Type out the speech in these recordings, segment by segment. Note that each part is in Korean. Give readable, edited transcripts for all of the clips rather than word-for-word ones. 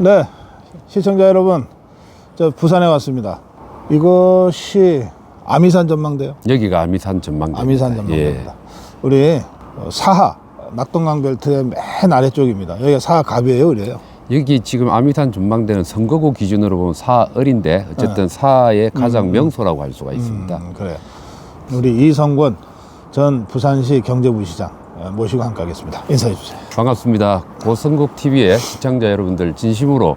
네, 시청자 여러분, 저 부산에 왔습니다. 이것이 아미산 전망대요. 여기가 아미산 전망대. 아미산 전망대입니다. 우리 사하 낙동강 벨트의 맨 아래쪽입니다. 여기가 사하갑이에요, 그래요. 여기 지금 아미산 전망대는 선거구 기준으로 보면 사을인데 어쨌든 사의 가장 명소라고 할 수가 있습니다. 그래요. 우리 이성권 전 부산시 경제부시장 모시고 함께 하겠습니다. 인사해 주세요. 반갑습니다. 고성국 TV의 시청자 여러분들 진심으로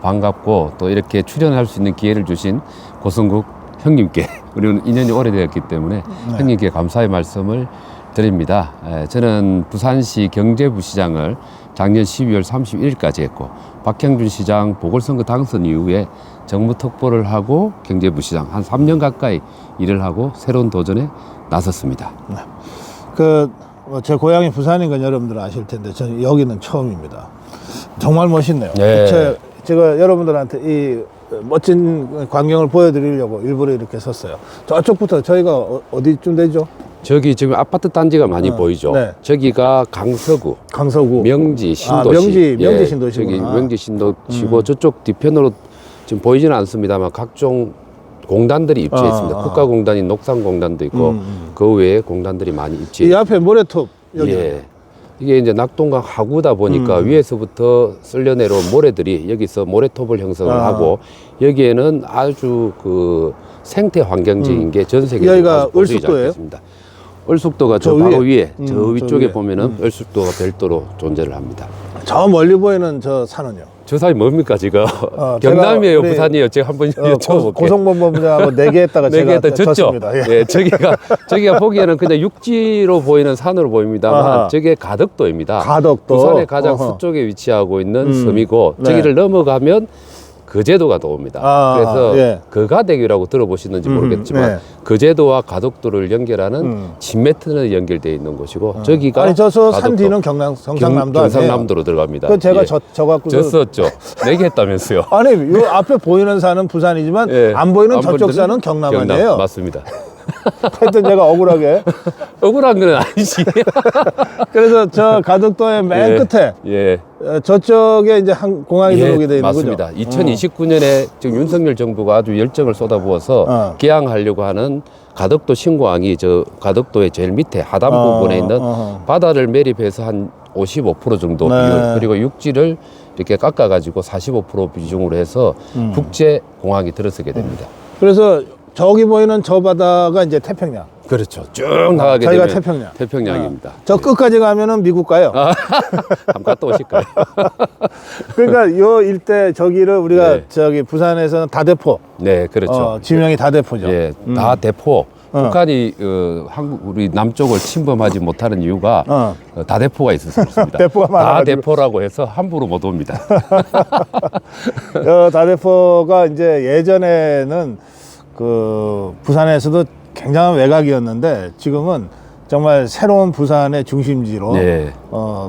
반갑고 또 이렇게 출연할 수 있는 기회를 주신 고성국 형님께 우리는 인연이 오래되었기 때문에 형님께 감사의 말씀을 드립니다. 저는 부산시 경제부시장을 작년 12월 31일까지 했고 박형준 시장 보궐선거 당선 이후에 정무특보를 하고 경제부시장 한 3년 가까이 일을 하고 새로운 도전에 나섰습니다. 제 고향이 부산인 건 여러분들 아실 텐데 저는 여기는 처음입니다. 정말 멋있네요. 네. 제가 여러분들한테 이 멋진 광경을 보여드리려고 일부러 이렇게 섰어요. 저쪽부터 저희가 어디쯤 되죠? 저기 지금 아파트 단지가 많이 보이죠. 네. 저기가 강서구, 명지 신도시. 명지 신도시구나. 저기 명지 신도시고 저쪽 뒤편으로 지금 보이지는 않습니다만 각종 공단들이 입지해 있습니다. 국가공단인 녹산공단도 있고 그 외에 공단들이 많이 입지해 이 앞에 모래톱 여기. 예. 이게 이제 낙동강 하구다 보니까 위에서부터 쓸려 내려온 모래들이 여기서 모래톱을 형성을 하고 여기에는 아주 그 생태 환경적인 게 전 세계적으로 여기가 을숙도예요? 을숙도가 저 바로 위에 저 위쪽에 보면은 을숙도가 별도로 존재를 합니다. 저 멀리 보이는 저 산은요? 저 사이 뭡니까 지금? 경남이에요, 부산이에요? 제가 한번 여쭤볼게요. 고성범범장하고 내개했다가 제가 졌습니다. 예, 저기가 보기에는 그냥 육지로 보이는 산으로 보입니다만 저게 가덕도입니다. 가덕도. 부산의 가장 서쪽에 위치하고 있는 섬이고 저기를 넘어가면 거제도가 나옵니다. 그래서 거가대교라고 들어보시는지 모르겠지만 거제도와 가덕도를 연결하는 10m는 연결되어 있는 곳이고 저기가 아니 저서 산 뒤는 경상남도 아니에요? 경상남도로 들어갑니다. 그 제가 저 갖고 졌었죠. 내게 했다면서요. 아니 요 앞에 보이는 산은 부산이지만 안 보이는 저쪽 산은 경남 아니에요? 맞습니다. 하여튼 제가 억울하게 억울한 건 아니지. 그래서 저 가덕도의 맨 끝에 저쪽에 이제 한 공항이 들어오게 되어 있는 맞습니다. 거죠. 2029년에 지금 윤석열 정부가 아주 열정을 쏟아부어서 개항하려고 하는 가덕도 신공항이 저 가덕도의 제일 밑에 하단 부분에 있는 바다를 매립해서 한 55% 정도 비율 그리고 육지를 이렇게 깎아가지고 45% 비중으로 해서 국제 공항이 들어서게 됩니다. 그래서 저기 보이는 저 바다가 이제 태평양. 그렇죠. 쭉 나가게 저희가 되면 태평양입니다. 저 끝까지 가면은 미국 가요. 한번 갔다 오실까요? 그러니까 요 일대 저기를 우리가 저기 부산에서는 다대포. 네, 그렇죠. 지명이 다대포죠. 예, 다대포. 북한이 우리 남쪽을 침범하지 못하는 이유가 다대포가 있어서 그렇습니다. 대포가 많아가지고. 다대포라고 해서 함부로 못 옵니다. 다대포가 이제 예전에는 그 부산에서도 굉장한 외곽이었는데 지금은 정말 새로운 부산의 중심지로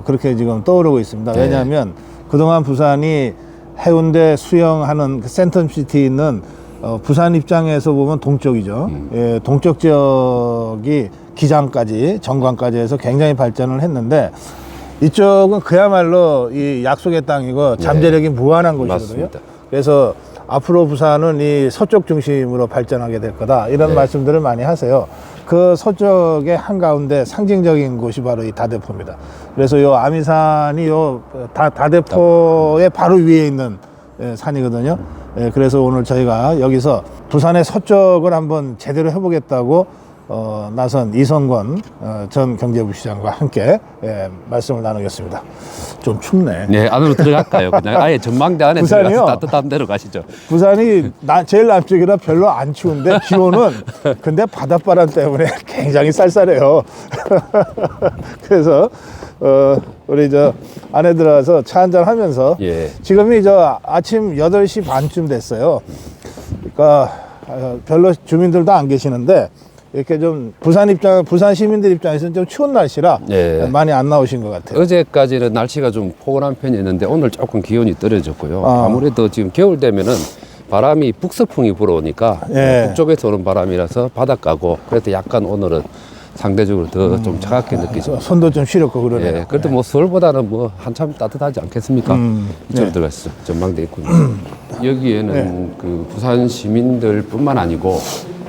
그렇게 지금 떠오르고 있습니다. 왜냐하면 그동안 부산이 해운대 수영하는 그 센텀시티 있는 부산 입장에서 보면 동쪽이죠. 동쪽 지역이 기장까지 정관까지 해서 굉장히 발전을 했는데 이쪽은 그야말로 이 약속의 땅이고 잠재력이 무한한 곳이거든요. 맞습니다. 그래서 앞으로 부산은 이 서쪽 중심으로 발전하게 될 거다 이런 말씀들을 많이 하세요. 그 서쪽의 한가운데 상징적인 곳이 바로 이 다대포입니다. 그래서 요 아미산이 요 다대포의 바로 위에 있는 산이거든요. 그래서 오늘 저희가 여기서 부산의 서쪽을 한번 제대로 해보겠다고 나선 이성권 전 경제부시장과 함께 말씀을 나누겠습니다. 좀 춥네. 네, 안으로 들어갈까요? 그냥 아예 전망대 안에 들어가서 따뜻한 데로 가시죠. 부산이 제일 남쪽이라 별로 안 추운데 기온은 근데 바닷바람 때문에 굉장히 쌀쌀해요. 그래서 우리 저 안에 들어가서 차 한잔 하면서 지금이 저 아침 8시 반쯤 됐어요. 그러니까 별로 주민들도 안 계시는데 이렇게 좀 부산 시민들 입장에서는 좀 추운 날씨라 많이 안 나오신 것 같아요. 어제까지는 날씨가 좀 포근한 편이었는데 오늘 조금 기온이 떨어졌고요. 아무래도 지금 겨울 되면은 바람이 북서풍이 불어오니까 북쪽에서 오는 바람이라서 바닷가고 그래서 약간 오늘은 상대적으로 더 좀 차갑게 느끼죠. 손도 좀 시렵고 그러네요. 예, 그래도 뭐 서울보다는 뭐 한참 따뜻하지 않겠습니까? 이쪽으로 네. 들어가시죠. 전망대 있군요. 여기에는 그 부산 시민들뿐만 아니고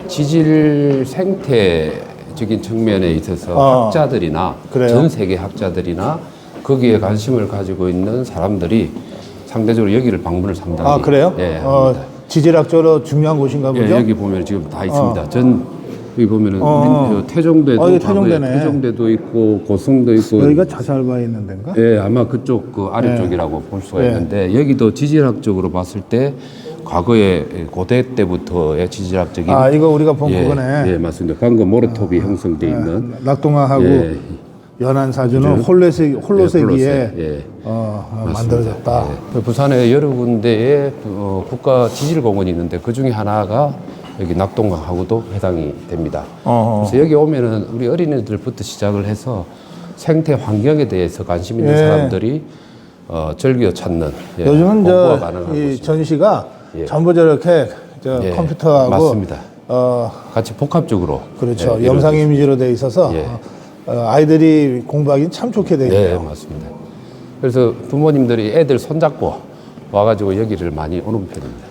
지질 생태적인 측면에 있어서 학자들이나 그래요? 전 세계 학자들이나 거기에 관심을 가지고 있는 사람들이 상대적으로 여기를 방문을 상당히 아, 그래요? 예, 합니다. 지질학적으로 중요한 곳인가 보죠? 예, 여기 보면 지금 다 있습니다. 여기 보면은 그 태종대도 여기 태종대네. 태종대도 있고 고성도 있고 여기가 자살바 있는 데인가? 예, 아마 그쪽 그 아래쪽이라고 볼 수가 있는데 여기도 지질학적으로 봤을 때 과거에 고대 때부터의 지질학적인 이거 우리가 본 예, 그거네. 예, 맞습니다. 방금 모래톱이 형성돼 있는 낙동강하고 예, 연안 사주는 홀로세기에 예. 만들어졌다. 그 부산에 여러 군데에 국가 지질공원이 있는데 그 중에 하나가 여기 낙동강하고도 해당이 됩니다. 그래서 여기 오면은 우리 어린이들부터 시작을 해서 생태 환경에 대해서 관심 있는 사람들이 즐겨 찾는 요즘은 공부가 가능한 이 곳입니다. 전시가 전부 저렇게 컴퓨터하고 맞습니다. 같이 복합적으로 그렇죠. 예, 영상 이미지로 돼 있어서 아이들이 공부하기는 참 좋게 되어 네, 있네요. 맞습니다. 그래서 부모님들이 애들 손잡고 와가지고 여기를 많이 오는 편입니다.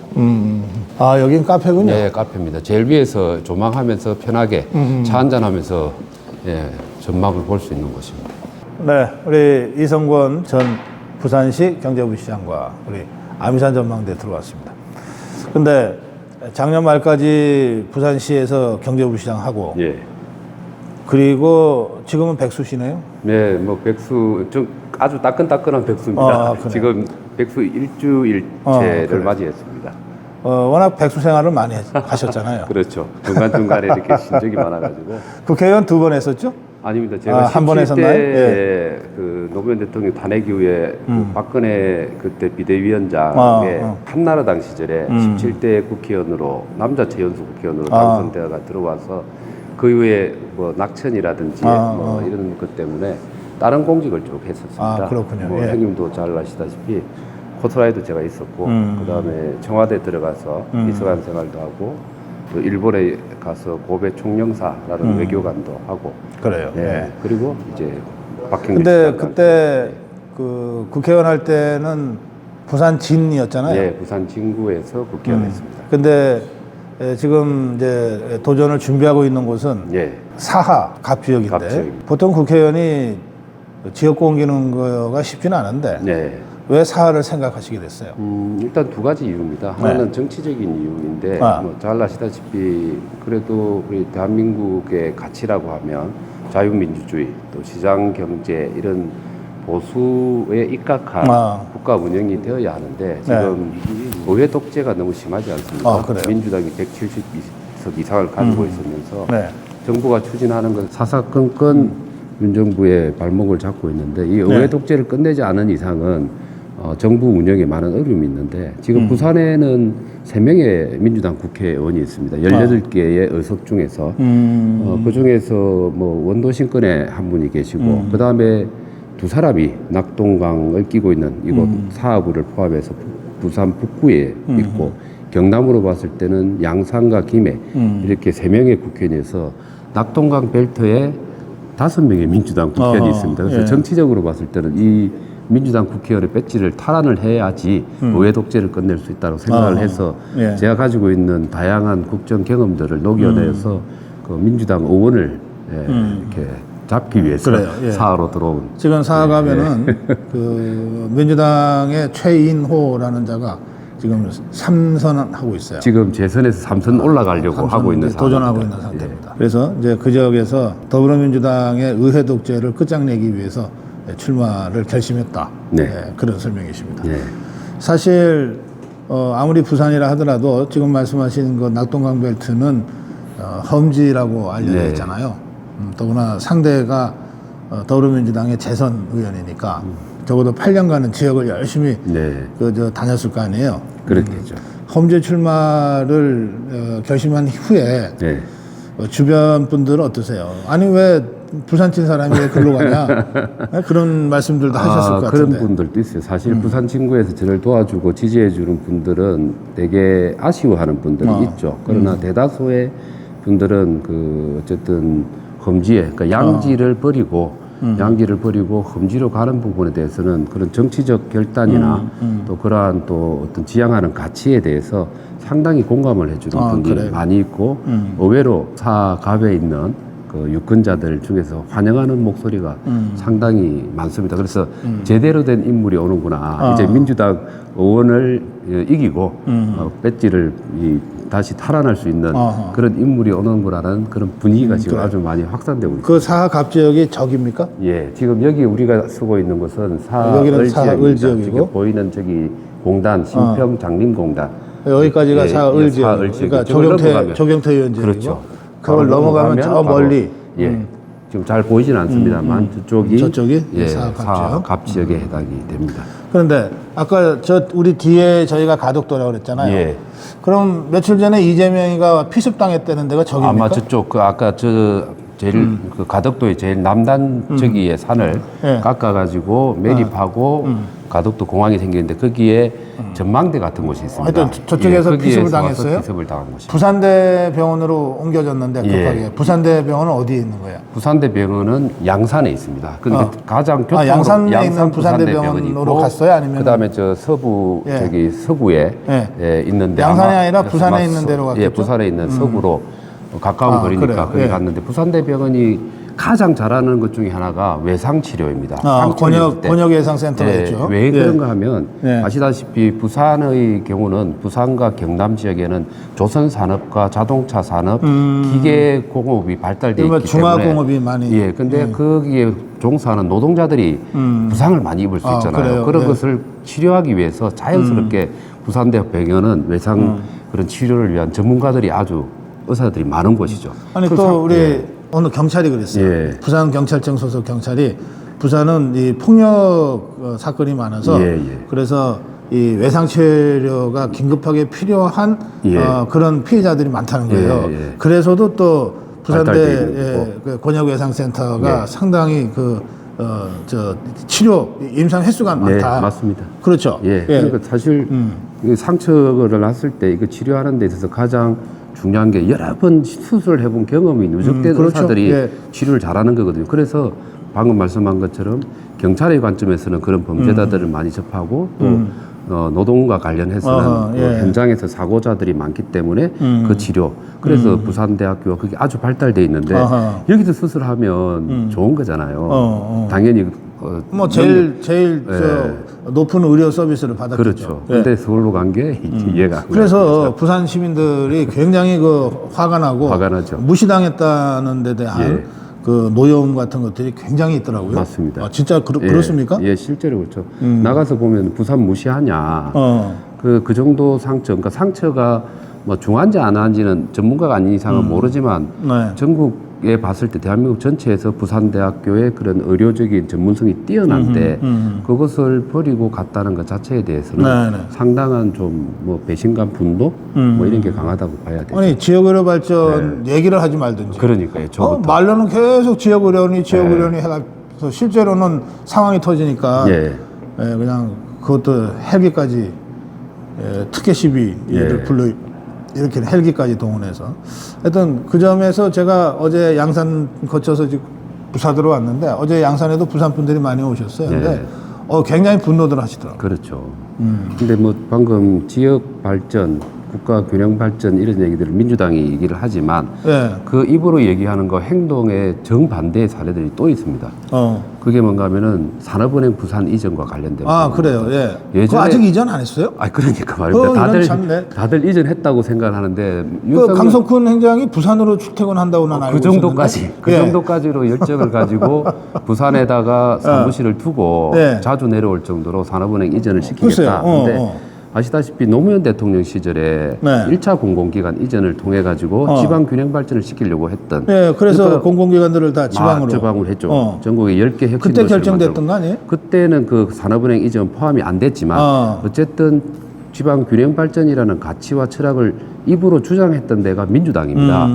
여긴 카페군요. 네, 카페입니다. 제일 위에서 조망하면서 편하게 차 한잔하면서 전망을 볼 수 있는 곳입니다. 네, 우리 이성권 전 부산시 경제부시장과 우리 아미산 전망대 들어왔습니다. 근데 작년 말까지 부산시에서 경제부시장 하고 예. 그리고 지금은 백수시네요. 네, 뭐 백수 좀 아주 따끈따끈한 백수입니다. 그래요? 지금 백수 일주일째를 그래요. 맞이했습니다. 워낙 백수 생활을 많이 하셨잖아요. 그렇죠. 중간중간에 이렇게 신적이 많아가지고. 국회의원 2번 했었죠? 아닙니다. 제가 한 번 17대 했었나요? 그 노무현 대통령 탄핵 이후에 그 박근혜 그때 비대위원장의 한나라당 시절에 17대 국회의원으로 남자 최연소 국회의원으로 당선되어가 들어와서 그 이후에 뭐 낙천이라든지 뭐 이런 것 때문에 다른 공직을 쭉 했었습니다. 그렇군요. 뭐 형님도 잘 아시다시피 코트라에도 제가 있었고 그다음에 청와대 들어가서 비서관 생활도 하고 또 일본에 가서 고베 총영사라는 외교관도 하고 그래요. 그리고 이제 박형근 근데 시장과 그때 그 국회의원 할 때는 부산 진이었잖아요. 예, 부산 진구에서 국회의원 했습니다. 근데 지금 이제 도전을 준비하고 있는 곳은 예. 사하 갑지역인데 갑지역입니다. 보통 국회의원이 지역구 옮기는 거가 쉽지는 않은데 네. 왜 사하를 생각하시게 됐어요? 일단 두 가지 이유입니다. 하나는 정치적인 이유인데 뭐 잘 아시다시피 그래도 우리 대한민국의 가치라고 하면 자유민주주의 또 시장 경제 이런 보수에 입각한 국가 운영이 되어야 하는데 지금 의회 독재가 너무 심하지 않습니까? 그래요? 민주당이 170석 이상을 가지고 있으면서 정부가 추진하는 건 사사건건 윤정부의 발목을 잡고 있는데 이 의회 독재를 끝내지 않은 이상은 정부 운영에 많은 어려움이 있는데 지금 부산에는 3명의 민주당 국회의원이 있습니다. 18개의 의석 중에서 그 중에서 뭐 원도심권에 한 분이 계시고 그 다음에 두 사람이 낙동강을 끼고 있는 이곳 사하구를 포함해서 부산 북구에 있고 경남으로 봤을 때는 양산과 김해 이렇게 3명의 국회의원에서 낙동강 벨트에 5명의 민주당 국회의원이 있습니다. 그래서 정치적으로 봤을 때는 이 민주당 국회의원의 배지를 탈환을 해야지 의회 독재를 끝낼 수 있다고 생각을 해서 제가 가지고 있는 다양한 국정 경험들을 녹여내서 그 민주당 의원을 이렇게 잡기 위해서 사하로 들어온. 지금 사하 가면은 그 민주당의 최인호라는 자가 지금 3선하고 있어요. 지금 재선에서 3선 올라가려고 하고 있는 도전하고 있는 상태입니다. 그래서 이제 그 지역에서 더불어민주당의 의회 독재를 끝장내기 위해서 출마를 결심했다. 그런 설명이십니다. 사실 아무리 부산이라 하더라도 지금 말씀하신 그 낙동강 벨트는 험지라고 알려져 있잖아요. 더구나 상대가 더불어민주당의 재선 의원이니까 적어도 8년간은 지역을 열심히 다녔을 거 아니에요. 그렇겠죠. 험지 출마를 결심한 후에 주변 분들은 어떠세요? 아니 왜 부산 친 사람이 왜 글로 가냐? 그런 말씀들도 하셨을 것 같은데. 그런 분들도 있어요. 사실 부산 친구에서 저를 도와주고 지지해주는 분들은 되게 아쉬워하는 분들이 있죠. 그러나 대다수의 분들은 그 어쨌든 험지에, 그러니까 양지를 버리고 양지를 버리고 험지로 가는 부분에 대해서는 그런 정치적 결단이나 또 그러한 또 어떤 지향하는 가치에 대해서 상당히 공감을 해주는 분들이 그래요? 많이 있고 의외로 사갑에 있는 그 유권자들 중에서 환영하는 목소리가 상당히 많습니다. 그래서 제대로 된 인물이 오는구나. 이제 민주당 의원을 이기고 배지를 다시 탈환할 수 있는 그런 인물이 오는구나라는 그런 분위기가 지금 아주 많이 확산되고 있습니다. 그 사갑 지역이 적입니까? 예, 지금 여기 우리가 쓰고 있는 것은 여기는 사을 사을 지역입니다. 지역이고. 지금 보이는 저기 공단, 신평 장림공단. 여기까지가 사을 지역. 사을 그러니까 지역이죠. 조경태 위원 지역이고. 그렇죠. 그걸 넘어가면 저 멀리. 지금 잘 보이지는 않습니다만 저쪽이 예, 사갑 지역. 사갑 지역에 해당이 됩니다. 그런데 아까 우리 뒤에 저희가 가덕도라고 그랬잖아요. 예. 그럼 며칠 전에 이재명이가 피습당했다는 데가 저기입니까? 아마 저쪽 그 아까 저 제일 그 가덕도의 제일 남단 저기의 산을 예. 깎아가지고 매립하고 가덕도 공항이 생기는데 거기에 전망대 같은 곳이 있습니다. 하여튼 저쪽에서 거기에서 피습을 와서 당했어요? 피습을 당한 곳입니다. 부산대병원으로 옮겨졌는데 급하게. 예. 부산대병원은 어디에 있는 거야? 부산대병원은 양산에 있습니다. 근데 가장 교통으로 양산에 있는 부산대병원이 부산대병원으로 있고, 갔어요? 아니면? 그다음에 저 서부 예. 저기 서구에 예. 있는데 양산이 아마 아니라 부산에 아마 있는 데로 갔겠죠? 예, 부산에 있는 서구로 가까운 거리니까 그래요? 거기 예. 갔는데 부산대병원이 가장 잘하는 것 중에 하나가 외상 치료입니다. 상처를 입을 때. 권역예상센터가 예, 있죠. 왜 그런가 하면 예. 아시다시피 부산의 경우는 부산과 경남 지역에는 조선 산업과 자동차 산업, 기계 공업이 발달되어 그러면 있기 때문에 중화공업이 많이. 예, 근데 거기에 종사하는 노동자들이 부상을 많이 입을 수 있잖아요. 그래요? 그런 예. 것을 치료하기 위해서 자연스럽게 부산대병원은 외상 그런 치료를 위한 전문가들이 아주 의사들이 많은 곳이죠. 아니 또 우리 오늘 경찰이 그랬어요. 예. 부산 경찰청 소속 경찰이 부산은 이 폭력 사건이 많아서 예. 그래서 이 외상 치료가 긴급하게 필요한 예. 그런 피해자들이 많다는 거예요. 예. 그래서도 또 부산대 발달돼 그 권역외상센터가 예. 상당히 치료 임상 횟수가 많다. 네, 맞습니다. 그렇죠. 예. 그러니까 사실 이 상처를 났을 때 이거 치료하는 데 있어서 가장 중요한 게 여러 번 수술을 해본 경험이 누적된 그렇죠. 의사들이 예. 치료를 잘하는 거거든요. 그래서 방금 말씀한 것처럼 경찰의 관점에서는 그런 범죄자들을 많이 접하고 또 노동과 관련해서는 예. 현장에서 사고자들이 많기 때문에 그 치료. 그래서 부산대학교가 그게 아주 발달돼 있는데 여기서 수술하면 좋은 거잖아요. 당연히 뭐 제일 높은 의료 서비스를 받았죠. 그렇죠. 근데 서울로 간 게 이해가 안 가요. 그래서 부산 시민들이 굉장히 화가 나고 화가 나죠. 무시당했다는 데 대한 예. 그 노여움 같은 것들이 굉장히 있더라고요. 맞습니다. 진짜 그렇습니까? 예, 실제로 그렇죠. 나가서 보면 부산 무시하냐. 그 정도 상처, 그러니까 상처가 뭐 중한지 안 한지는 전문가가 아닌 이상은 모르지만 네. 전국에 봤을 때 대한민국 전체에서 부산대학교의 그런 의료적인 전문성이 뛰어난데 그것을 버리고 갔다는 것 자체에 대해서는 네, 네. 상당한 좀 뭐 배신감, 분노 뭐 이런 게 강하다고 봐야 되죠. 아니 지역의료 발전 얘기를 하지 말든지. 그러니까요. 저부터. 말로는 계속 지역의료원이 해가지고 실제로는 상황이 터지니까 예. 그냥 그것도 헬기까지 특혜 시비를 불러 이렇게 헬기까지 동원해서 하여튼 그 점에서 제가 어제 양산 거쳐서 지금 부산으로 왔는데 어제 양산에도 부산 분들이 많이 오셨어요. 근데 굉장히 분노들 하시더라고요. 그렇죠. 근데 뭐 방금 지역 발전, 국가 균형 발전 이런 얘기들을 민주당이 얘기를 하지만 그 입으로 얘기하는 거 행동의 정반대의 사례들이 또 있습니다. 그게 뭔가 하면은 산업은행 부산 이전과 관련된 그래요. 예. 예전에 그거 아직 이전 안 했어요? 그러니까 말입니다. 이건 참네. 다들 이전했다고 생각하는데 강석훈 행장이 부산으로 출퇴근한다고 난 알고 있었는데 그 정도까지로 열정을 가지고 부산에다가 사무실을 두고 자주 내려올 정도로 산업은행 이전을 시키겠다. 근데 아시다시피 노무현 대통령 시절에 1차 공공기관 이전을 통해 가지고 지방 균형 발전을 시키려고 했던. 그래서 그러니까 공공기관들을 다 지방으로 했죠. 전국에 10개 혁신 그때 결정됐던 거 아니에요? 그때는 그 산업은행 이전 포함이 안 됐지만 어쨌든 지방 균형 발전이라는 가치와 철학을 입으로 주장했던 데가 민주당입니다.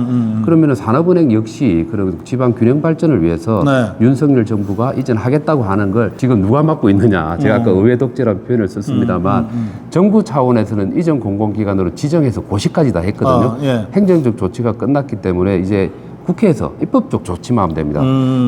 그러면 산업은행 역시 그런 지방 균형 발전을 위해서 윤석열 정부가 이전하겠다고 하는 걸 지금 누가 맡고 있느냐. 제가 아까 의회 독재라는 표현을 썼습니다만 정부 차원에서는 이전 공공기관으로 지정해서 고시까지 다 했거든요. 행정적 조치가 끝났기 때문에 이제 국회에서 입법적 조치만 하면 됩니다.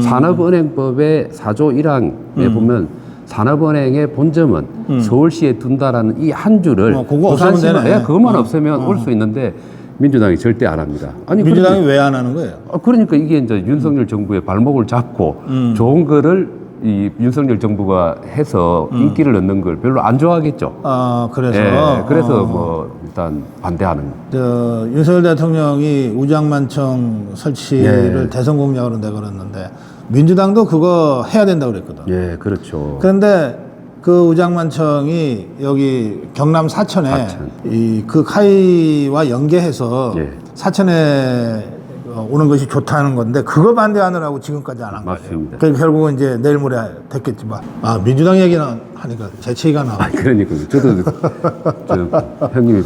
산업은행법의 4조 1항에 보면 산업은행의 본점은 서울시에 둔다라는 이 한 줄을 그거 없으면 되네. 그것만 없으면 올 수 있는데 민주당이 절대 안 합니다. 아니, 민주당이 왜 안 하는 거예요? 그러니까 이게 이제 윤석열 정부의 발목을 잡고 좋은 거를 이 윤석열 정부가 해서 인기를 얻는 걸 별로 안 좋아하겠죠. 아, 그래서. 예, 그래서 뭐 일단 반대하는. 윤석열 대통령이 우장만청 설치를 예. 대선 공약으로 내걸었는데 민주당도 그거 해야 된다고 그랬거든. 예, 그렇죠. 그런데 그 우장만청이 여기 경남 사천에 사천. 그 카이와 연계해서 예. 사천에 오는 것이 좋다는 건데 그거 반대하느라고 지금까지 안 한 거예요. 맞습니다. 그러니까 결국은 이제 내일 모레 됐겠지만 민주당 얘기는 하니까 재채기가 나와. 그러니까 저도 저 형님이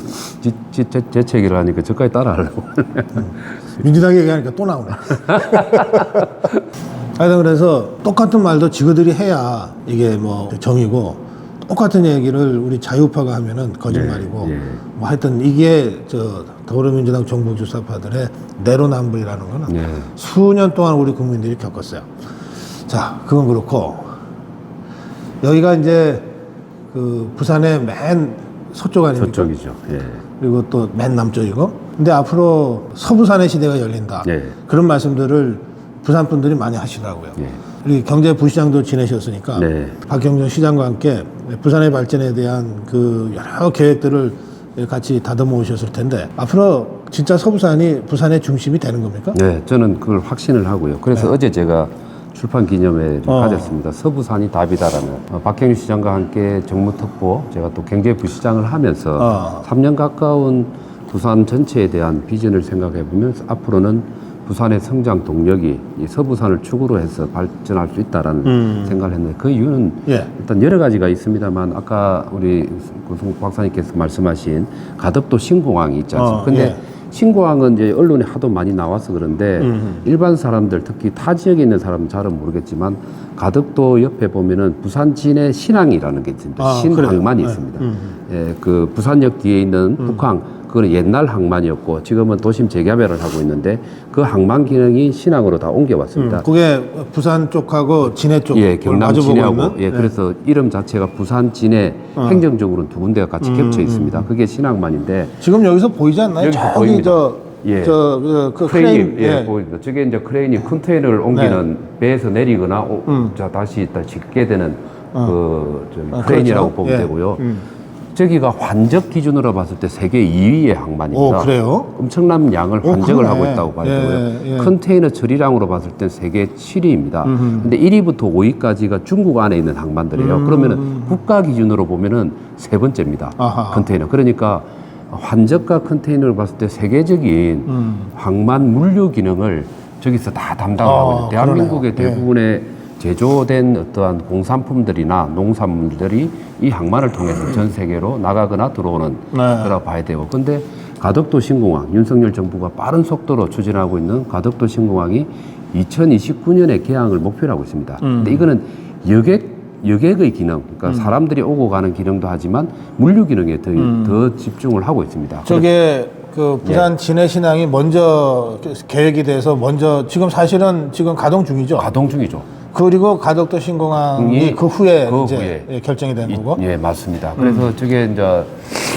제 얘기를 하니까 저까지 따라하려고. 민주당 얘기하니까 또 나오네. 하여튼 그래서 똑같은 말도 지그들이 해야 이게 뭐 정이고 똑같은 얘기를 우리 자유파가 하면은 거짓말이고 예, 예. 뭐 하여튼 이게 더불어민주당 정복주사파들의 내로남불이라는 거는 예. 수년 동안 우리 국민들이 겪었어요. 자, 그건 그렇고 여기가 이제 그 부산의 맨 서쪽 아닙니까? 저쪽이죠. 예. 그리고 또 맨 남쪽이고. 근데 앞으로 서부산의 시대가 열린다. 예. 그런 말씀들을 부산 분들이 많이 하시더라고요. 예. 우리 경제부시장도 지내셨으니까 네. 박경정 시장과 함께 부산의 발전에 대한 그 여러 계획들을 같이 다듬어 오셨을 텐데 앞으로 진짜 서부산이 부산의 중심이 되는 겁니까? 네, 저는 그걸 확신을 하고요. 그래서 네. 어제 제가 출판 기념회를 가졌습니다. 서부산이 답이다라는 박경유 시장과 함께 정무특보, 제가 또 경제부시장을 하면서 3년 가까운 부산 전체에 대한 비전을 생각해 보면 앞으로는 부산의 성장 동력이 이 서부산을 축으로 해서 발전할 수 있다라는 생각을 했는데 그 이유는 예. 일단 여러 가지가 있습니다만 아까 우리 고승국 박사님께서 말씀하신 가덕도 신공항이 있지 않습니까? 근데 예. 신공항은 이제 언론에 하도 많이 나와서 그런데 일반 사람들 특히 타 지역에 있는 사람은 잘은 모르겠지만 가덕도 옆에 보면은 부산 진해 신항이라는 게 있습니다. 신항만이 있습니다. 예, 그 부산역 뒤에 있는 북항 그거는 옛날 항만이었고 지금은 도심 재개발을 하고 있는데 그 항만 기능이 신항으로 다 옮겨왔습니다. 그게 부산 쪽하고 진해 쪽 예, 경남 진해하고 있는? 예, 그래서 이름 자체가 부산 진해 행정적으로는 두 군데가 같이 겹쳐 있습니다. 그게 신항만인데 지금 여기서 보이지 않나요? 여기서 저기 보입니다. 예. 그 크레인, 크레인 보입니다. 저게 이제 크레인이 컨테이너를 옮기는 배에서 내리거나 자 다시 다 짓게 되는 크레인이라고 그렇죠. 보면 예. 되고요. 저기가 환적 기준으로 봤을 때 세계 2위의 항만입니다. 그래요? 엄청난 양을 환적을 그러네. 하고 있다고 봐야 되고요. 예. 컨테이너 처리량으로 봤을 때 세계 7위입니다. 근데 1위부터 5위까지가 중국 안에 있는 항만들이에요. 그러면은 국가 기준으로 보면은 세 번째입니다. 아하. 컨테이너. 그러니까 환적과 컨테이너를 봤을 때 세계적인 항만 물류 기능을 저기서 다 담당하고 있는 대한민국의 그러네요. 대부분의 제조된 어떠한 공산품들이나 농산물들이 이 항만을 통해서 전 세계로 나가거나 들어오는 거라고 봐야 되고. 근데 가덕도 신공항, 윤석열 정부가 빠른 속도로 추진하고 있는 가덕도 신공항이 2029년에 개항을 목표로 하고 있습니다. 근데 이거는 여객의 기능, 그러니까 사람들이 오고 가는 기능도 하지만 물류 기능에 더 집중을 하고 있습니다. 저게 그 부산 진해 신항이 먼저 계획이 돼서 먼저 지금 사실은 지금 가동 중이죠. 가동 중이죠. 그리고 가덕도 신공항이 그 후에 이제 후에. 결정이 된 거고. 예, 맞습니다. 그래서 저게 이제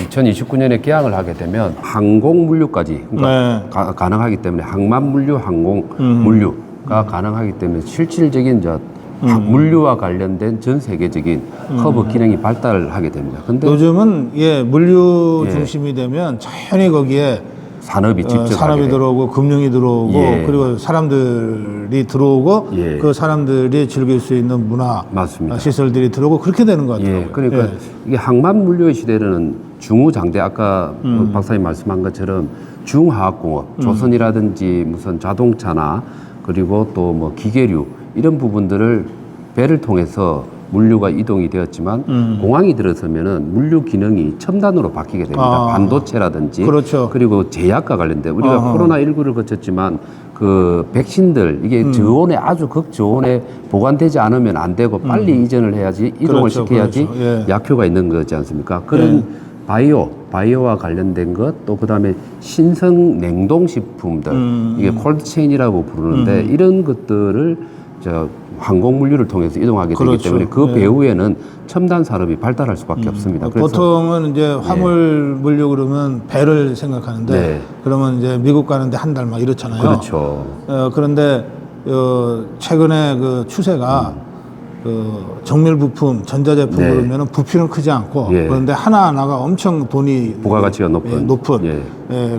2029년에 개항을 하게 되면 항공 물류까지 그러니까 가능하기 때문에 항만 물류, 항공 물류가 가능하기 때문에 실질적인 이제 물류와 관련된 전 세계적인 허브 기능이 발달하게 됩니다. 근데 요즘은 물류 중심이 되면 자연히 거기에 산업이 직접 산업이 들어오고 금융이 들어오고 그리고 사람들이 들어오고 그 사람들이 즐길 수 있는 문화 맞습니다. 시설들이 들어오고 그렇게 되는 것 같아요. 그러니까 이게 항만 물류의 시대는 중후장대 아까 박사님 말씀한 것처럼 중화학공업, 조선이라든지 무슨 자동차나 그리고 또 뭐 기계류 이런 부분들을 배를 통해서 물류가 이동이 되었지만 공항이 들어서면은 물류 기능이 첨단으로 바뀌게 됩니다. 반도체라든지 그렇죠. 그리고 제약과 관련된 우리가 코로나19를 거쳤지만 그 백신들 이게 저온에 아주 극저온에 보관되지 않으면 안 되고 빨리 이전을 해야지 이동을 그렇죠, 시켜야지 그렇죠. 약효가 있는 거지 않습니까? 그런 바이오와 관련된 것, 또 그다음에 신성 냉동식품들, 이게 콜드체인이라고 부르는데 이런 것들을 항공 물류를 통해서 이동하게 그렇죠. 되기 때문에 그 배후에는 첨단 산업이 발달할 수밖에 없습니다. 그래서 보통은 이제 화물 물류 그러면 배를 생각하는데 네. 그러면 이제 미국 가는데 한 달 막 이렇잖아요. 그렇죠. 그런데 최근에 그 추세가 그 정밀 부품, 전자제품 네. 그러면은 부피는 크지 않고 예. 그런데 하나하나가 엄청 돈이 부가가치가 높은.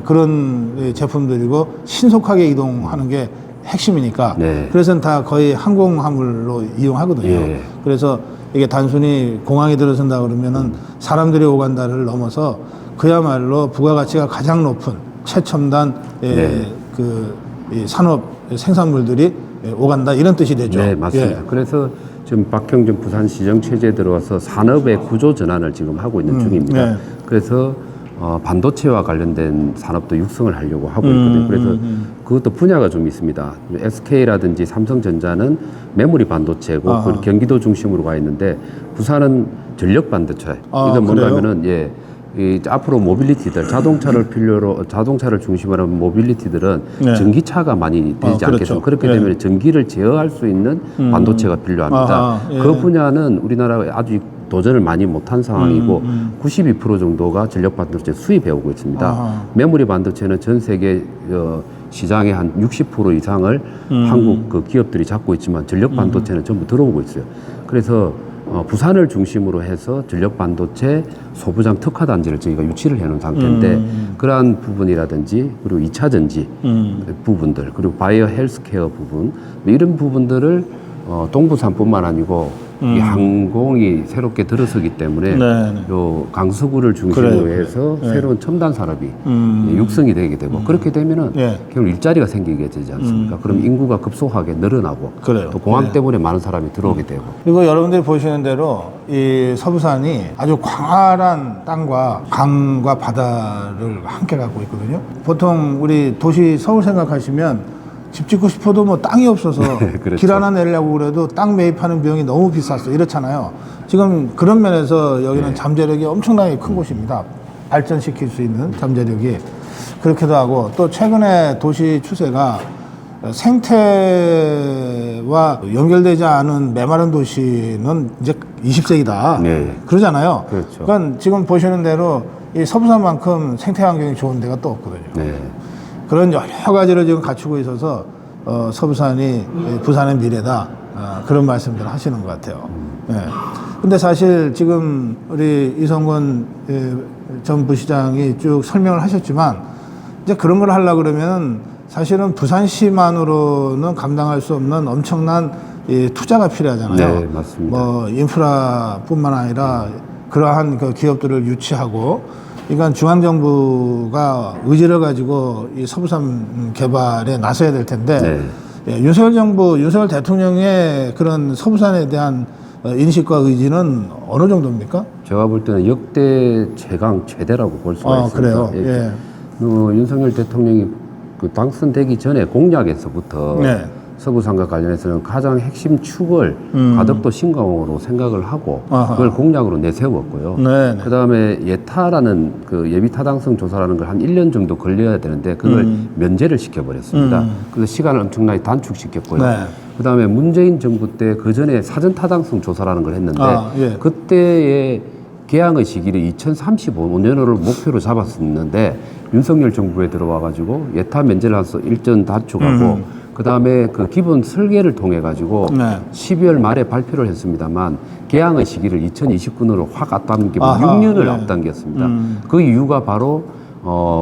그런 제품들이고 신속하게 이동하는 게 핵심이니까 네. 그래서 다 거의 항공화물로 이용하거든요. 예. 그래서 이게 단순히 공항에 들어선다 그러면은 사람들이 오간다를 넘어서 그야말로 부가가치가 가장 높은 최첨단 이 산업 생산물들이 오간다 이런 뜻이 되죠. 네, 맞습니다. 그래서 지금 박형준 부산시정 체제에 들어와서 산업의 구조 전환을 지금 하고 있는 중입니다. 네. 그래서 반도체와 관련된 산업도 육성을 하려고 하고 있거든요. 그래서 그것도 분야가 좀 있습니다. SK라든지 삼성전자는 메모리 반도체고 그 경기도 중심으로 가 있는데 부산은 전력 반도체. 이건 뭔가면은 이 앞으로 모빌리티들 자동차를 중심으로 한 모빌리티들은 전기차가 많이 되지 않겠습니까? 그렇기 때문에 전기를 제어할 수 있는 반도체가 필요합니다. 그 분야는 우리나라가 아주 도전을 많이 못한 상황이고 92% 정도가 전력 반도체 수입해 오고 있습니다. 메모리 반도체는 전 세계 시장의 한 60% 이상을 한국 그 기업들이 잡고 있지만 전력 반도체는 전부 들어오고 있어요. 그래서 부산을 중심으로 해서 전력 반도체 소부장 특화 단지를 저희가 유치를 해놓은 상태인데 그러한 부분이라든지 그리고 2차 전지 부분들 그리고 바이오 헬스케어 부분 이런 부분들을 동부산뿐만 아니고 이 항공이 새롭게 들어서기 때문에 요 강서구를 중심으로 해서 새로운 첨단 산업이 육성이 되게 되고 그렇게 되면은 결국 일자리가 생기게 되지 않습니까? 그럼 인구가 급속하게 늘어나고 또 공항 때문에 많은 사람이 들어오게 되고 그리고 여러분들이 보시는 대로 이 서부산이 아주 광활한 땅과 강과 바다를 함께 갖고 있거든요. 보통 우리 도시 서울 생각하시면 집 짓고 싶어도 뭐 땅이 없어서 그렇죠. 길 하나 내려고 그래도 땅 매입하는 비용이 너무 비쌌어 이렇잖아요. 지금 그런 면에서 여기는 잠재력이 엄청나게 큰 곳입니다. 발전시킬 수 있는 잠재력이 그렇기도 하고 또 최근에 도시 추세가 생태와 연결되지 않은 메마른 도시는 이제 20세기다 그러잖아요. 그렇죠. 그러니까 지금 보시는 대로 이 서부산만큼 생태 환경이 좋은 데가 또 없거든요. 그런 여러 가지를 지금 갖추고 있어서 서부산이 부산의 미래다 그런 말씀들을 하시는 것 같아요. 근데 사실 지금 우리 이성근 전 부시장이 쭉 설명을 하셨지만 이제 그런 걸 하려고 그러면 사실은 부산시만으로는 감당할 수 없는 엄청난 투자가 필요하잖아요. 네, 맞습니다. 뭐 인프라뿐만 아니라 그러한 그 기업들을 유치하고 그러니까 중앙정부가 의지를 가지고 이 서부산 개발에 나서야 될 텐데 윤석열 대통령의 그런 서부산에 대한 인식과 의지는 어느 정도입니까? 제가 볼 때는 역대 최대라고 볼 수가 있습니다. 그래요? 윤석열 대통령이 그 당선되기 전에 공약에서부터 서부산과 관련해서는 가장 핵심 축을 가덕도 신강으로 생각을 하고 그걸 공약으로 내세웠고요. 그다음에 예타라는 그 예비 타당성 조사라는 걸 한 1년 정도 걸려야 되는데 그걸 면제를 시켜버렸습니다. 그래서 시간을 엄청나게 단축시켰고요. 그다음에 문재인 정부 때 그 전에 사전 타당성 조사라는 걸 했는데 그때의 개항의 시기를 2035년을 목표로 잡았었는데 윤석열 정부에 들어와가지고 예타 면제를 해서 일전 단축하고 그 다음에 그 기본 설계를 통해 가지고 12월 말에 발표를 했습니다만 개항의 시기를 2029년으로 확 앞당기고 6년을 앞당겼습니다. 그 이유가 바로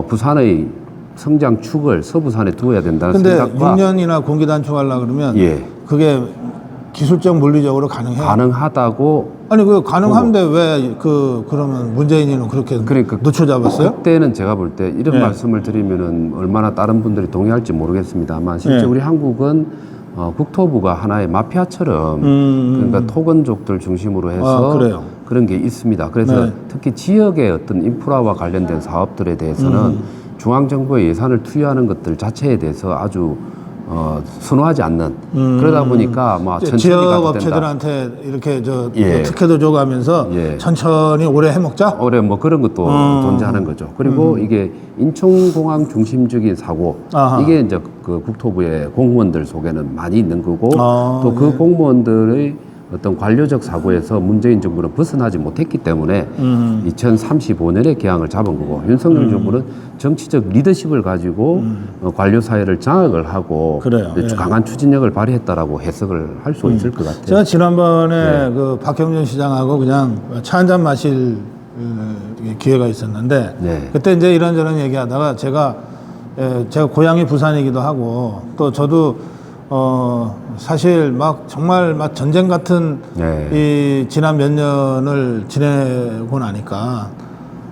부산의 성장 축을 서부산에 두어야 된다는 생각과. 근데 6년이나 공기 단축하려고 그러면 그게 기술적 물리적으로 가능해요? 가능하다고. 아니 그 가능한데 왜 그러면 문재인이는 그렇게 늦춰 잡았어요? 그때는 제가 볼 때 이런 말씀을 드리면은 얼마나 다른 분들이 동의할지 모르겠습니다만 실제 우리 한국은 국토부가 하나의 마피아처럼 그러니까 토건족들 중심으로 해서 그런 게 있습니다. 그래서 특히 지역의 어떤 인프라와 관련된 사업들에 대해서는 중앙정부의 예산을 투여하는 것들 자체에 대해서 아주 선호하지 않는 그러다 보니까 뭐 천천히 지역 가도 된다. 업체들한테 이렇게 예. 특혜도 줘가면서 예. 천천히 오래 해먹자. 올해 뭐 그런 것도 존재하는 거죠. 그리고 이게 인천공항 중심적인 사고 아하. 이게 이제 그 국토부의 공무원들 속에는 많이 있는 거고 아, 또 그 공무원들의 어떤 관료적 사고에서 문재인 정부는 벗어나지 못했기 때문에 2035년에 개항을 잡은 거고 윤석열 정부는 정치적 리더십을 가지고 관료 사회를 장악을 하고 그래요. 예. 강한 추진력을 발휘했다라고 해석을 할 수 있을 것 같아요. 제가 지난번에 그 박형준 시장하고 그냥 차 한잔 마실 기회가 있었는데 네. 그때 이제 이런저런 얘기하다가 제가 고향이 부산이기도 하고 또 저도 사실 막 정말 막 전쟁 같은 네. 이 지난 몇 년을 지내고 나니까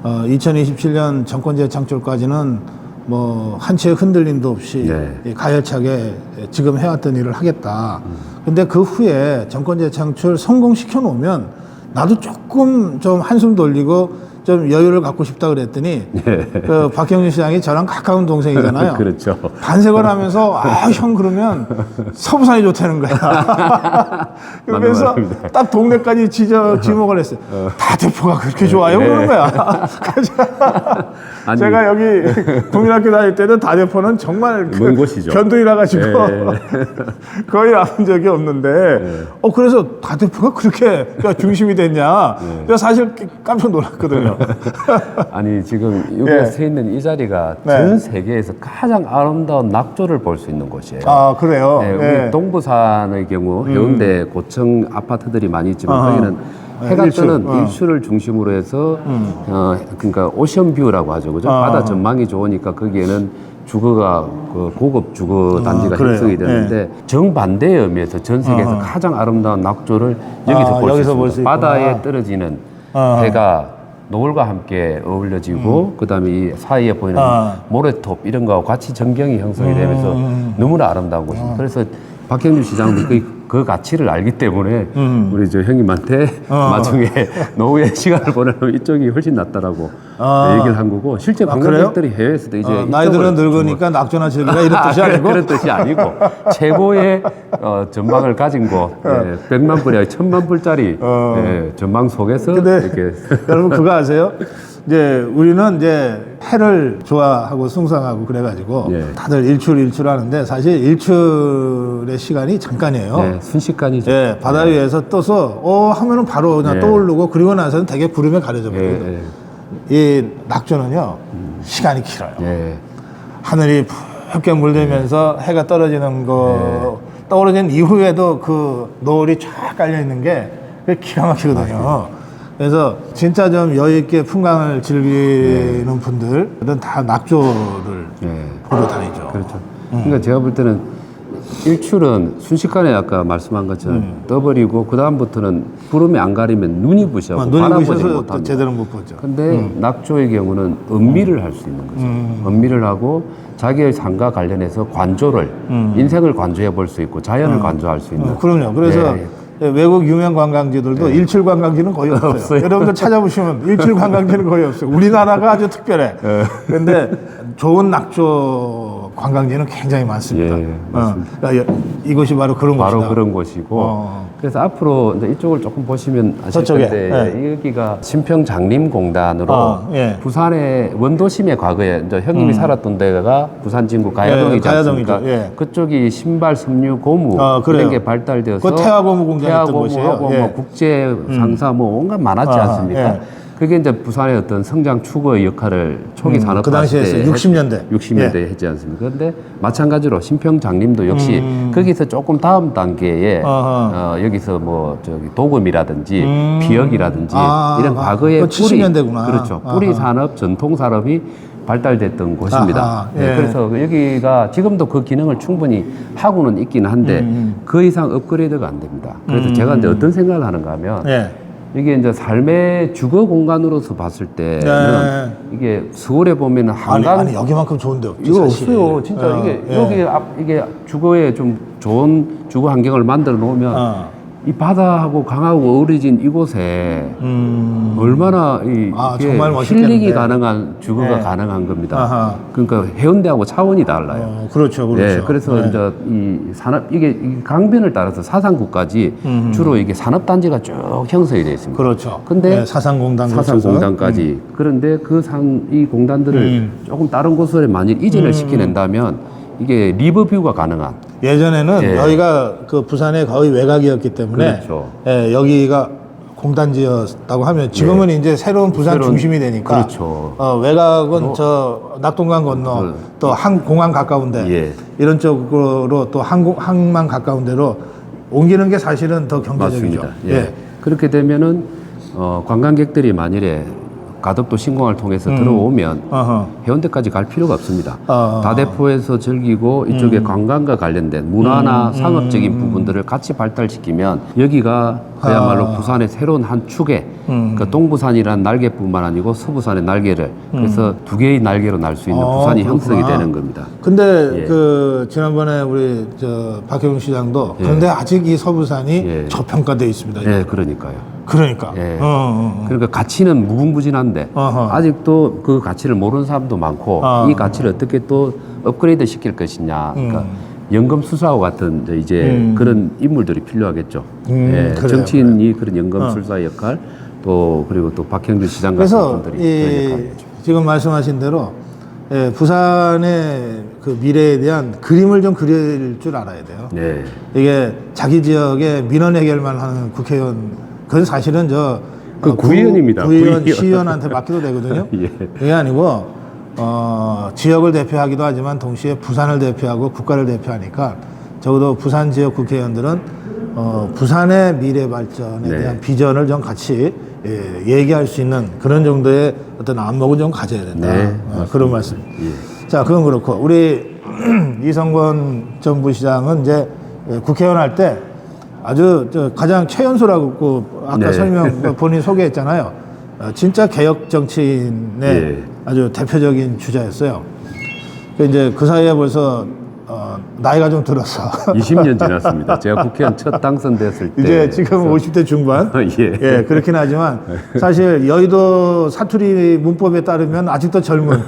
2027년 정권 재창출까지는 뭐 한치의 흔들림도 없이 네. 이 가열차게 지금 해왔던 일을 하겠다. 근데 그 후에 정권 재창출 성공시켜 놓으면 나도 조금 좀 한숨 돌리고 좀 여유를 갖고 싶다 그랬더니 그 박형준 시장이 저랑 가까운 동생이잖아요. 그렇죠. 반색을 하면서 형 그러면 서부산이 좋다는 거야. 그러면서 딱 동네까지 지목을 했어요. 다대포가 그렇게 좋아요? 그러는 거야. 아니, 제가 여기 국민학교 다닐 때는 다대포는 정말 먼 곳이죠. 변두리라 가지고 예. 거의 와본 적이 없는데 그래서 다대포가 그렇게 중심이 됐냐. 제가 사실 깜짝 놀랐거든요. 아니 지금 여기에 예. 서 있는 이 자리가 네. 전 세계에서 가장 아름다운 낙조를 볼 수 있는 곳이에요. 아, 그래요? 네, 예. 우리 동부산의 경우 해운대 고층 아파트들이 많이 있지만 거기는 해가 일출. 뜨는 일출을 중심으로 해서 그러니까 오션뷰라고 하죠, 그죠? 바다 전망이 좋으니까 거기에는 주거가 그 고급 주거 단지가 그래요. 형성이 되는데 정반대의 의미에서 전 세계에서 가장 아름다운 낙조를 여기서 볼 수 여기서 볼 있습니다. 수 있구나. 바다에 떨어지는 해가 노을과 함께 어울려지고 그다음에 이 사이에 보이는 모래톱 이런 거와 같이 전경이 형성이 되면서 너무나 아름다운 곳입니다. 그래서 박형준 시장도 그 가치를 알기 때문에 우리 저 형님한테 나중에 노후에 시간을 보내면 이쪽이 훨씬 낫다라고 얘기를 한 거고 실제 관광객들이 해외에서도 이제 나이들은 늙으니까 낙조나 즐기라 이런 뜻이 아니고 그런 뜻이 아니고 최고의 전망을 가진 곳 100만 불이 아니라 1000만 불짜리 전망 속에서 근데 이렇게 여러분 그거 아세요? 이제 우리는 이제 해를 좋아하고 숭상하고 그래가지고 예. 다들 일출 하는데 사실 일출의 시간이 잠깐이에요. 네, 순식간이죠. 예, 바다 위에서 떠서 하면은 바로 그냥 예. 떠오르고 그리고 나서는 되게 구름에 가려져 버려요. 예, 이 낙조는요 시간이 길어요. 예. 하늘이 붉게 물들면서 해가 떨어지는 거 떨어진 이후에도 그 노을이 쫙 깔려 있는 게 그게 기가 막히거든요. 그래서 진짜 좀 여유 있게 풍광을 즐기는 분들은 다 낙조를 보러 다니죠. 그렇죠. 그러니까 제가 볼 때는 일출은 순식간에 아까 말씀한 것처럼 떠버리고 그 다음부터는 구름이 안 가리면 눈이 부셔고 눈이 바라보지 부셔서 또 못합니다. 제대로 못 보죠. 근데 낙조의 경우는 음미를 할 수 있는 거죠. 음미를 하고 자기의 삶과 관련해서 관조를 인생을 관조해 볼 수 있고 자연을 관조할 수 있는. 그럼요. 그래서 외국 유명 관광지들도 일출 관광지는 거의 없어요. 여러분들 찾아보시면 일출 관광지는 거의 없어요. 우리나라가 아주 특별해. 그런데 좋은 낙조 관광지는 굉장히 많습니다. 예, 맞습니다. 그러니까 이곳이 바로 그런 바로 곳이다. 그런 곳이고 그래서 앞으로 이제 이쪽을 조금 보시면 아실 저쪽에, 텐데 여기가 신평장림공단으로 예. 부산의 원도심의 과거에 이제 형님이 살았던 데가 부산 진구 가야동이지 않습니까? 가야동이죠. 예. 그쪽이 신발, 섬유, 고무 그래요. 이런 게 발달되어서 그 태화고무 공장이었던 곳이에요. 태화고무하고 예. 뭐 국제 상사 뭐 온갖 많았지 않습니까? 예. 그게 이제 부산의 어떤 성장 추구의 역할을 초기 산업화 그 당시에 시대에 했어요. 60년대. 60년대에 했지 않습니까? 그런데 마찬가지로 신평장림도 역시 거기서 조금 다음 단계에 여기서 뭐 저기 도금이라든지 비역이라든지 이런 과거의 그거 70년대구나. 그렇죠. 뿌리 산업, 전통 산업이 발달됐던 곳입니다. 예. 네, 그래서 여기가 지금도 그 기능을 충분히 하고는 있긴 한데 그 이상 업그레이드가 안 됩니다. 그래서 제가 이제 어떤 생각을 하는가 하면 예. 이게 이제 삶의 주거 공간으로서 봤을 때는 이게 서울에 보면 한강 아니 여기만큼 좋은데 없지 이거 사실. 없어요. 진짜 이게 여기 이게 주거에 좀 좋은 주거 환경을 만들어 놓으면 이 바다하고 강하고 어우러진 이곳에 얼마나 이게 정말 멋있겠는데. 힐링이 가능한 주거가 네. 가능한 겁니다. 아하. 그러니까 해운대하고 차원이 달라요. 그렇죠, 그렇죠. 예, 그래서 네. 이제 이 산업 이게 이 강변을 따라서 사상구까지 주로 이게 산업단지가 쭉 형성이 되어 있습니다. 그렇죠. 근데 네, 사상공단 사상공단까지 그런데 이 공단들을 조금 다른 곳으로 만일 이전을 시켜낸다면 이게 리버뷰가 가능한 예전에는 예. 여기가 그 부산의 거의 외곽이었기 때문에 그렇죠. 예, 여기가 공단지였다고 하면 지금은 이제 새로운 부산 중심이 되니까 그렇죠. 외곽은 저 낙동강 건너 또 공항 가까운데 예. 이런 쪽으로 또 항만 가까운 데로 옮기는 게 사실은 더 경제적이죠. 맞습니다. 예. 그렇게 되면은 관광객들이 만일에 가덕도 신공항을 통해서 들어오면 어허. 해운대까지 갈 필요가 없습니다. 어. 다대포에서 즐기고 이쪽에 관광과 관련된 문화나 상업적인 부분들을 같이 발달시키면 여기가 그야말로 부산의 새로운 한 축에 그 동부산이라는 날개뿐만 아니고 서부산의 날개를 그래서 두 개의 날개로 날 수 있는 부산이 그렇구나. 형성이 되는 겁니다. 근데 예. 그 지난번에 우리 저 박혜웅 시장도 예. 그런데 아직 이 서부산이 예. 저평가돼 있습니다. 예, 그러니까요. 그러니까. 예. 그러니까 가치는 무궁무진한데 어허. 아직도 그 가치를 모르는 사람도 많고 이 가치를 어떻게 또 업그레이드 시킬 것이냐. 그러니까 연금술사와 같은 이제 그런 인물들이 필요하겠죠. 예, 그래요, 정치인이 그런 연금술사 역할 또 그리고 또 박형준 시장 같은 그래서 분들이 그런 이 역할을 했죠. 지금 말씀하신 대로 예, 부산의 그 미래에 대한 그림을 좀 그릴 줄 알아야 돼요. 네. 이게 자기 지역의 민원 해결만 하는 국회의원 그건 사실은 그 구의원입니다. 구의원, 구의원. 시의원한테 맡겨도 되거든요. 예. 그게 아니고 지역을 대표하기도 하지만 동시에 부산을 대표하고 국가를 대표하니까 적어도 부산 지역 국회의원들은 부산의 미래 발전에 네. 대한 비전을 좀 같이 얘기할 수 있는 그런 정도의 어떤 안목을 좀 가져야 된다. 네, 그런 말씀. 예. 자, 그건 그렇고 우리 이성권 전 부시장은 이제 국회의원 할 때 아주 가장 최연소라고 아까 네. 설명 본인 소개했잖아요. 진짜 개혁 정치인의 예. 아주 대표적인 주자였어요. 이제 그 사이에 벌써 나이가 좀 들어서 20년 지났습니다. 제가 국회의원 첫 당선됐을 때 이제 지금 50대 중반. 예. 예, 그렇긴 하지만 사실 여의도 사투리 문법에 따르면 아직도 젊은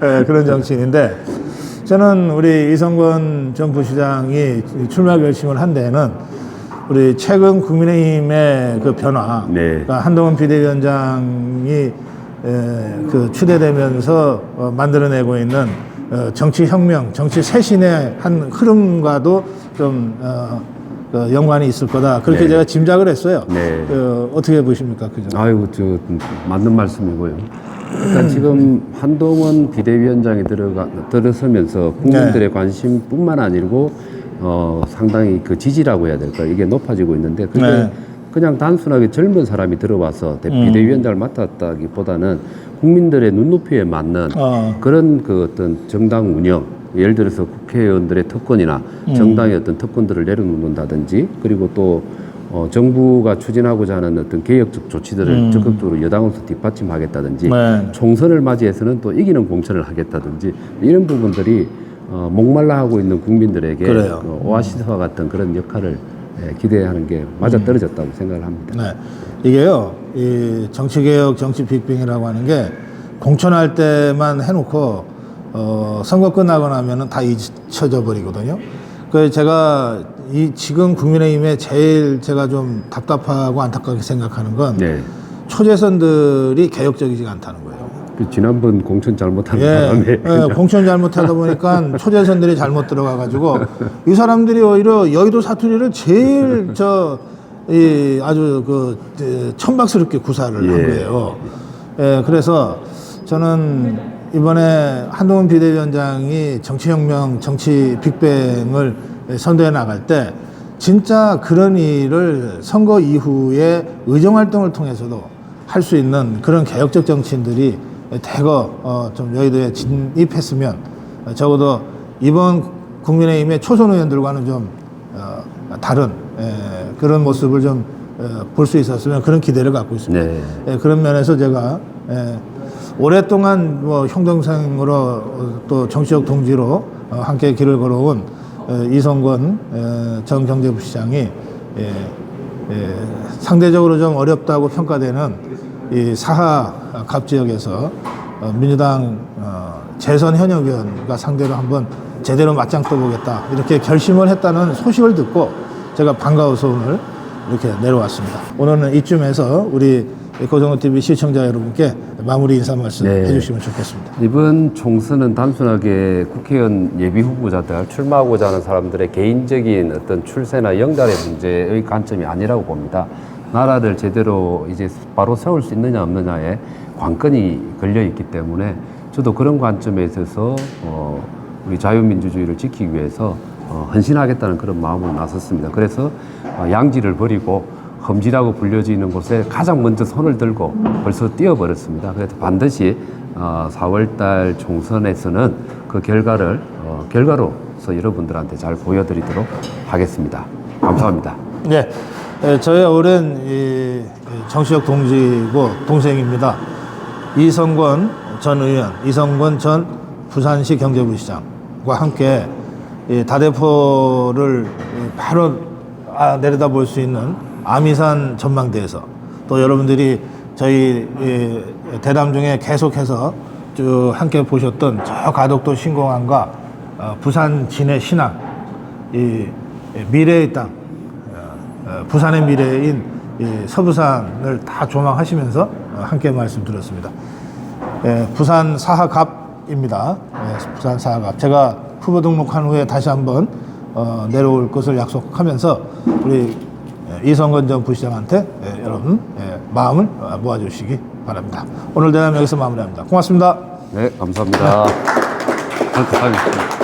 예, 그런 정치인인데 저는 우리 이성권 전 부시장이 출마 결심을 한 데에는 우리 최근 국민의힘의 그 변화, 네. 그러니까 한동훈 비대위원장이 그 추대되면서 만들어내고 있는 정치 혁명, 정치 쇄신의 한 흐름과도 좀 그 연관이 있을 거다. 그렇게 네. 제가 짐작을 했어요. 네. 어떻게 보십니까, 그죠? 아이고, 맞는 말씀이고요. 그러니까 지금 한동훈 비대위원장이 들어서면서 국민들의 관심뿐만 아니고 상당히 그 지지라고 해야 될까 이게 높아지고 있는데 그게 네. 그냥 단순하게 젊은 사람이 들어와서 비대위원장을 맡았다기보다는 국민들의 눈높이에 맞는 그런 그 어떤 정당 운영 예를 들어서 국회의원들의 특권이나 정당의 어떤 특권들을 내려놓는다든지 그리고 또 정부가 추진하고자 하는 어떤 개혁적 조치들을 적극적으로 여당으로서 뒷받침하겠다든지 네. 총선을 맞이해서는 또 이기는 공천을 하겠다든지 이런 부분들이 목말라 하고 있는 국민들에게 그래요. 오아시스와 같은 그런 역할을 기대하는 게 맞아 떨어졌다고 생각을 합니다. 네. 이게요, 이 정치개혁, 정치 빅뱅이라고 하는 게 공천할 때만 해놓고 선거 끝나고 나면은 다 잊혀져 버리거든요. 그래서 제가 지금 국민의힘에 제일 제가 좀 답답하고 안타깝게 생각하는 건 네. 초재선들이 개혁적이지가 않다는 거예요. 그 지난번 공천 잘못한 바람에 예, 공천 잘못하다 보니까 초재선들이 잘못 들어가가지고 이 사람들이 오히려 여의도 사투리를 제일 아주 천박스럽게 구사를 한 거예요. 예, 그래서 저는 이번에 한동훈 비대위원장이 정치혁명, 정치 빅뱅을 선도해 나갈 때 진짜 그런 일을 선거 이후에 의정활동을 통해서도 할 수 있는 그런 개혁적 정치인들이 대거 좀 여의도에 진입했으면 적어도 이번 국민의힘의 초선 의원들과는 좀 다른 그런 모습을 좀 볼 수 있었으면 그런 기대를 갖고 있습니다. 네. 그런 면에서 제가 오랫동안 뭐 형동생으로 또 정치적 동지로 함께 길을 걸어온 이성권 전 경제부시장이 상대적으로 좀 어렵다고 평가되는 이 사하갑 지역에서 민주당 재선 현역 의원과 상대로 한번 제대로 맞짱 떠보겠다 이렇게 결심을 했다는 소식을 듣고 제가 반가워서 오늘 이렇게 내려왔습니다. 오늘은 이쯤에서 우리 고성호TV 시청자 여러분께 마무리 인사 말씀 해주시면 좋겠습니다. 이번 총선은 단순하게 국회의원 예비 후보자들, 출마하고자 하는 사람들의 개인적인 어떤 출세나 영달의 문제의 관점이 아니라고 봅니다. 나라를 제대로 이제 바로 세울 수 있느냐 없느냐에 관건이 걸려 있기 때문에 저도 그런 관점에 있어서 우리 자유민주주의를 지키기 위해서 헌신하겠다는 그런 마음으로 나섰습니다. 그래서 양지를 버리고 험지라고 불려지는 곳에 가장 먼저 손을 들고 벌써 뛰어버렸습니다. 그래서 반드시 4월달 총선에서는 그 결과로서 여러분들한테 잘 보여드리도록 하겠습니다. 감사합니다. 네, 저의 오랜 정치적 동지고 동생입니다. 이성권 전 의원, 이성권 전 부산시 경제부시장과 함께 다대포를 바로 내려다볼 수 있는 아미산 전망대에서 또 여러분들이 저희 대담 중에 계속해서 쭉 함께 보셨던 저 가덕도 신공항과 부산 진해 신항, 이 미래의 땅, 부산의 미래인 서부산을 다 조망하시면서 함께 말씀드렸습니다. 부산 사하갑입니다. 부산 사하갑. 제가 후보 등록한 후에 다시 한번 내려올 것을 약속하면서 우리 이성건 전 부시장한테 여러분 마음을 모아주시기 바랍니다. 오늘 대담 여기서 마무리합니다. 고맙습니다. 네, 감사합니다. 감사합니다.